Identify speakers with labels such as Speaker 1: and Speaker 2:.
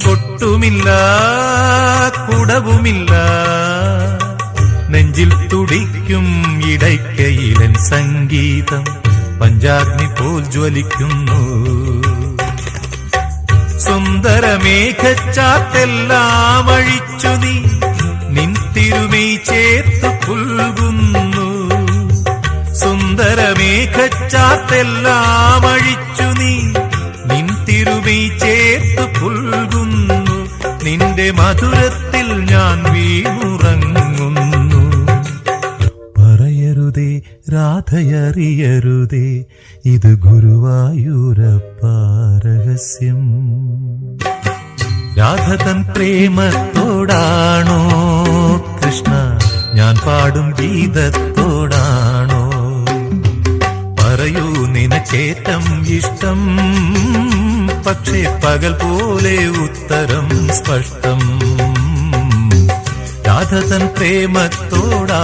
Speaker 1: കൊട്ടുമില്ല കുടവുമില്ല, നെഞ്ചിൽ തുടിക്കും ഇടയ്ക്കയിലൻ സംഗീതം പഞ്ചാഗ്നി പോൽ ജ്വലിക്കുന്നു. സുന്ദരമേഘച്ചാത്തെല്ലാം അഴിച്ചു നീ നിൻ തിരുമൈ ചേർത്തു പുൽകുന്നു. സുന്ദരമേഘച്ചാത്തെല്ലാം അഴിച്ചു നീ നിൻ തിരുമൈ ചേർത്തു പുൽകുന്നു. നിന്റെ മധുരത്തിൽ ഞാൻ വീണുറങ്ങുന്നു. പറയരുതേ രാധയറിയരുതേ, ഇത് ഗുരുവായൂരപ്പ രഹസ്യം. രാധ തൻ പ്രേമത്തോടാണോ കൃഷ്ണ ഞാൻ പാടും ഗീതത്തോടാണോ? പറയൂ നിനക്കേറ്റം ഇഷ്ടം, പക്ഷേ പകൽ പോലെ ഉത്തരം സ്പഷ്ടം. രാധ തൻ പ്രേമത്തോടാ